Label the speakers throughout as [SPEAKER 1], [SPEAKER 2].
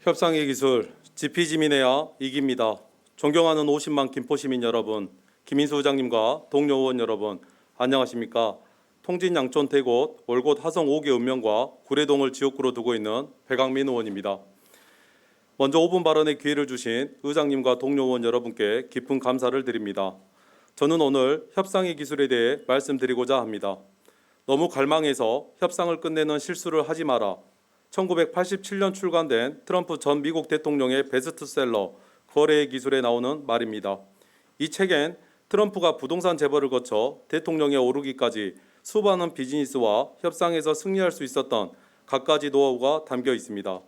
[SPEAKER 1] 협상의 기술, 지피지민해야 이깁니다. 존경하는 50만 김포시민 여러분, 김인수 의장님과 동료 의원 여러분, 안녕하십니까? 통진 양촌 대곳 월곶 하성 5개 읍면과 구례동을 지역구로 두고 있는 배강민 의원입니다. 먼저 5분 발언의 기회를 주신 의장님과 동료 의원 여러분께 깊은 감사를 드립니다. 저는 오늘 협상의 기술에 대해 말씀드리고자 합니다. 너무 갈망해서 협상을 끝내는 실수를 하지 마라. 1987년 출간된 트럼프 전 미국 대통령의 베스트셀러 거래의 기술에 나오는 말입니다. 이 책엔 트럼프가 부동산 재벌을 거쳐 대통령에 오르기까지 수많은 비즈니스와 협상에서 승리할 수 있었던 갖가지 노하우가 담겨 있습니다.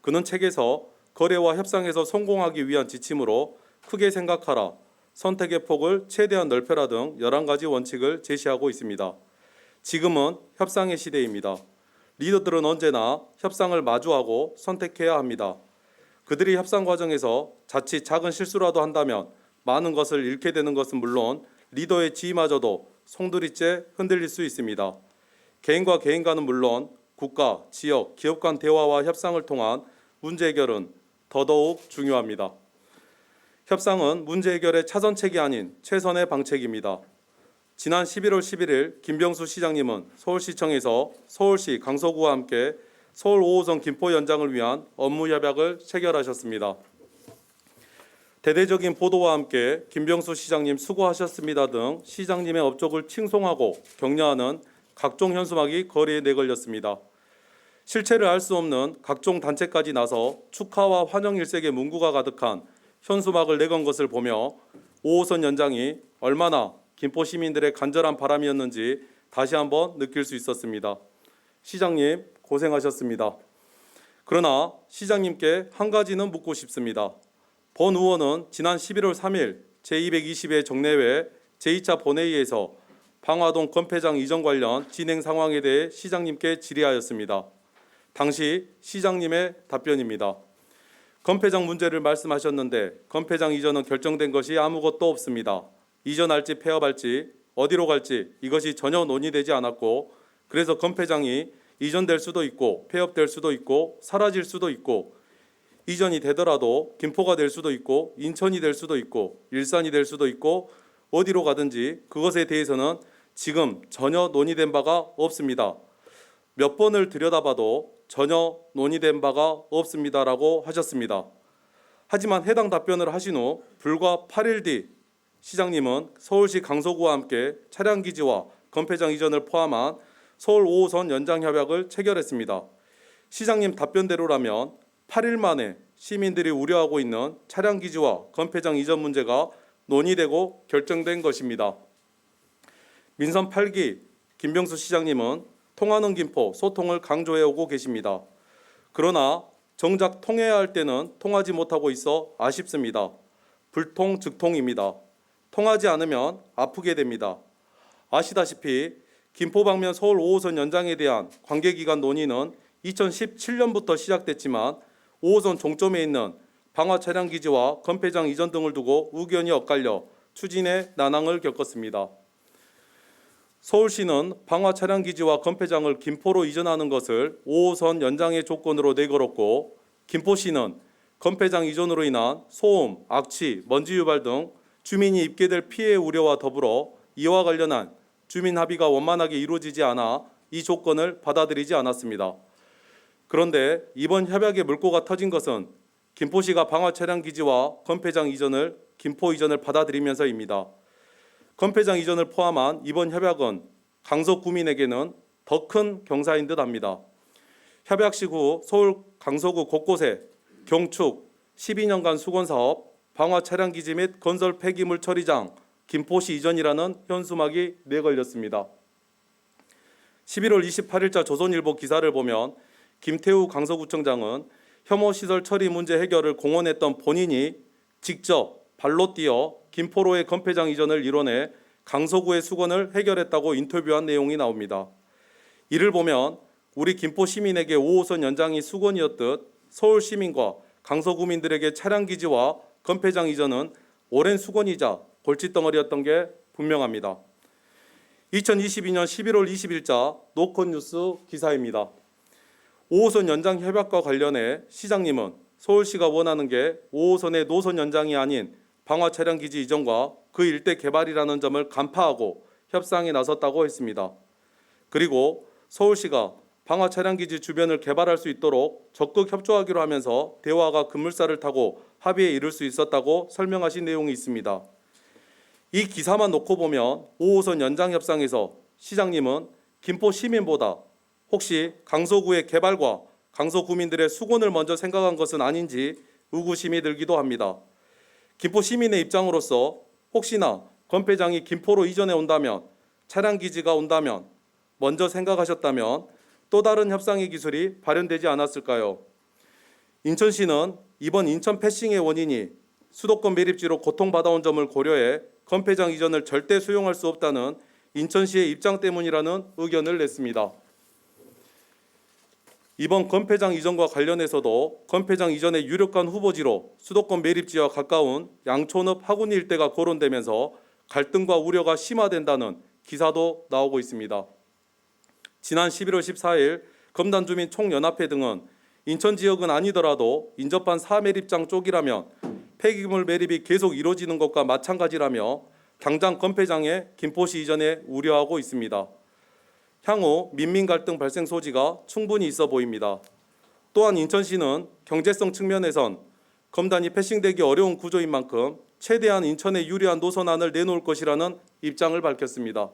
[SPEAKER 1] 그는 책에서 거래와 협상에서 성공하기 위한 지침으로 크게 생각하라, 선택의 폭을 최대한 넓혀라 등 11가지 원칙을 제시하고 있습니다. 지금은 협상의 시대입니다. 리더들은 언제나 협상을 마주하고 선택해야 합니다. 그들이 협상 과정에서 자칫 작은 실수라도 한다면 많은 것을 잃게 되는 것은 물론 리더의 지위마저도 송두리째 흔들릴 수 있습니다. 개인과 개인과는 물론 국가, 지역, 기업 간 대화와 협상을 통한 문제 해결은 더더욱 중요합니다. 협상은 문제 해결의 차선책이 아닌 최선의 방책입니다. 지난 11월 11일 김병수 시장님은 서울시청에서 서울시 강서구와 함께 서울 5호선 김포 연장을 위한 업무 협약을 체결하셨습니다. 대대적인 보도와 함께 김병수 시장님 수고하셨습니다 등 시장님의 업적을 칭송하고 격려하는 각종 현수막이 거리에 내걸렸습니다. 실체를 알 수 없는 각종 단체까지 나서 축하와 환영 일색의 문구가 가득한 현수막을 내건 것을 보며 5호선 연장이 얼마나 김포 시민들의 간절한 바람이었는지 다시 한번 느낄 수 있었습니다. 시장님 고생하셨습니다. 그러나 시장님께 한 가지는 묻고 싶습니다. 본 의원은 지난 11월 3일 제220회 정례회 제2차 본회의에서 방화동 건폐장 이전 관련 진행 상황에 대해 시장님께 질의하였습니다. 당시 시장님의 답변입니다. 건폐장 문제를 말씀하셨는데 건폐장 이전은 결정된 것이 아무것도 없습니다. 이전할지 폐업할지 어디로 갈지 이것이 전혀 논의되지 않았고 그래서 건폐장이 이전될 수도 있고 폐업될 수도 있고 사라질 수도 있고 이전이 되더라도 김포가 될 수도 있고 인천이 될 수도 있고 일산이 될 수도 있고 어디로 가든지 그것에 대해서는 지금 전혀 논의된 바가 없습니다. 몇 번을 들여다봐도 전혀 논의된 바가 없습니다라고 하셨습니다. 하지만 해당 답변을 하신 후 불과 8일 뒤 시장님은 서울시 강서구와 함께 차량기지와 건폐장 이전을 포함한 서울 5호선 연장 협약을 체결했습니다. 시장님 답변대로라면 8일 만에 시민들이 우려하고 있는 차량기지와 건폐장 이전 문제가 논의되고 결정된 것입니다. 민선 8기 김병수 시장님은 통하는 김포 소통을 강조해오고 계십니다. 그러나 정작 통해야 할 때는 통하지 못하고 있어 아쉽습니다. 불통즉통입니다. 통하지 않으면 아프게 됩니다. 아시다시피 김포 방면 서울 5호선 연장에 대한 관계기간 논의는 2017년부터 시작됐지만 5호선 종점에 있는 방화 차량기지와 건폐장 이전 등을 두고 의견이 엇갈려 추진에 난항을 겪었습니다. 서울시는 방화 차량기지와 건폐장을 김포로 이전하는 것을 5호선 연장의 조건으로 내걸었고 김포시는 건폐장 이전으로 인한 소음, 악취, 먼지 유발 등 주민이 입게 될 피해 우려와 더불어 이와 관련한 주민 합의가 원만하게 이루어지지 않아 이 조건을 받아들이지 않았습니다. 그런데 이번 협약의 물꼬가 터진 것은 김포시가 방화 차량기지와 건폐장 이전을 김포 이전을 받아들이면서입니다. 건폐장 이전을 포함한 이번 협약은 강서구민에게는 더 큰 경사인 듯합니다. 협약식 후 서울 강서구 곳곳에 경축, 12년간 수건사업, 방화 차량기지 및 건설 폐기물 처리장, 김포시 이전이라는 현수막이 내걸렸습니다. 11월 28일자 조선일보 기사를 보면 김태우 강서구청장은 혐오시설 처리 문제 해결을 공언했던 본인이 직접 발로 뛰어 김포로의 건폐장 이전을 이뤄내 강서구의 수건을 해결했다고 인터뷰한 내용이 나옵니다. 이를 보면 우리 김포 시민에게 5호선 연장이 수건이었듯 서울 시민과 강서구민들에게 차량기지와 건폐장 이전은 오랜 수건이자 골칫덩어리였던 게 분명합니다. 2022년 11월 20일자 노컷뉴스 기사입니다. 5호선 연장 협약과 관련해 시장님은 서울시가 원하는 게 5호선의 노선 연장이 아닌 방화 차량기지 이전과 그 일대 개발이라는 점을 간파하고 협상에 나섰다고 했습니다. 그리고 서울시가 방화 차량기지 주변을 개발할 수 있도록 적극 협조하기로 하면서 대화가 급물살을 타고 합의에 이를 수 있었다고 설명하신 내용이 있습니다. 이 기사만 놓고 보면 5호선 연장 협상에서 시장님은 김포 시민보다 혹시 강서구의 개발과 강서 구민들의 수곤을 먼저 생각한 것은 아닌지 의구심이 들기도 합니다. 김포 시민의 입장으로서 혹시나 건폐장이 김포로 이전해 온다면, 차량기지가 온다면, 먼저 생각하셨다면 또 다른 협상의 기술이 발현되지 않았을까요? 인천시는 이번 인천 패싱의 원인이 수도권 매립지로 고통받아온 점을 고려해 건폐장 이전을 절대 수용할 수 없다는 인천시의 입장 때문이라는 의견을 냈습니다. 이번 건폐장 이전과 관련해서도 건폐장 이전의 유력한 후보지로 수도권 매립지와 가까운 양촌읍 하구니 일대가 거론되면서 갈등과 우려가 심화된다는 기사도 나오고 있습니다. 지난 11월 14일 검단주민 총연합회 등은 인천 지역은 아니더라도 인접한 사매립장 쪽이라면 폐기물 매립이 계속 이루어지는 것과 마찬가지라며 당장 건폐장의 김포시 이전에 우려하고 있습니다. 향후 민민 갈등 발생 소지가 충분히 있어 보입니다. 또한 인천시는 경제성 측면에선 검단이 패싱되기 어려운 구조인 만큼 최대한 인천에 유리한 노선안을 내놓을 것이라는 입장을 밝혔습니다.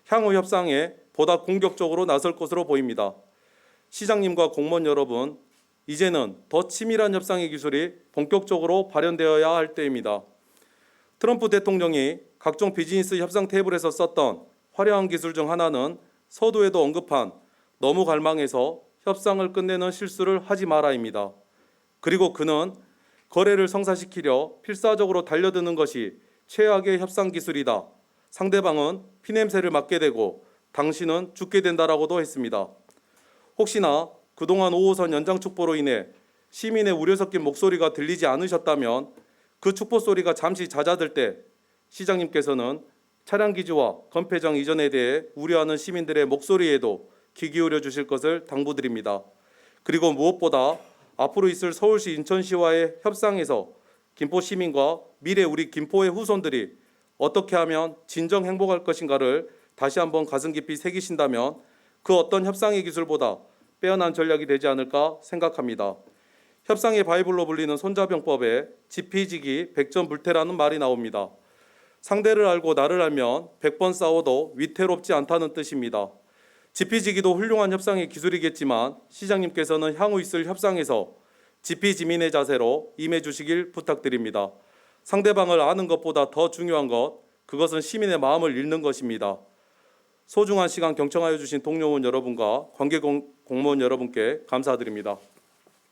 [SPEAKER 1] 향후 협상에 보다 공격적으로 나설 것으로 보입니다. 시장님과 공무원 여러분, 이제는 더 치밀한 협상의 기술이 본격적으로 발현되어야 할 때입니다. 트럼프 대통령이 각종 비즈니스 협상 테이블에서 썼던 화려한 기술 중 하나는 서두에도 언급한 너무 갈망해서 협상을 끝내는 실수를 하지 마라입니다. 그리고 그는 거래를 성사시키려 필사적으로 달려드는 것이 최악의 협상 기술이다. 상대방은 피냄새를 맡게 되고 당신은 죽게 된다라고도 했습니다. 혹시나 그동안 5호선 연장 축보로 인해 시민의 우려 섞인 목소리가 들리지 않으셨다면 그 축보 소리가 잠시 잦아들 때 시장님께서는 차량기지와 건폐장 이전에 대해 우려하는 시민들의 목소리에도 귀 기울여 주실 것을 당부드립니다. 그리고 무엇보다 앞으로 있을 서울시 인천시와의 협상에서 김포 시민과 미래 우리 김포의 후손들이 어떻게 하면 진정 행복할 것인가를 다시 한번 가슴 깊이 새기신다면 그 어떤 협상의 기술보다 빼어난 전략이 되지 않을까 생각합니다. 협상의 바이블로 불리는 손자병법에 지피지기 백전불태라는 말이 나옵니다. 상대를 알고 나를 알면 100번 싸워도 위태롭지 않다는 뜻입니다. 지피지기도 훌륭한 협상의 기술이겠지만 시장님께서는 향후 있을 협상에서 지피지민의 자세로 임해 주시길 부탁드립니다. 상대방을 아는 것보다 더 중요한 것, 그것은 시민의 마음을 읽는 것입니다. 소중한 시간 경청하여 주신 동료원 여러분과 관계 공무원 여러분께 감사드립니다.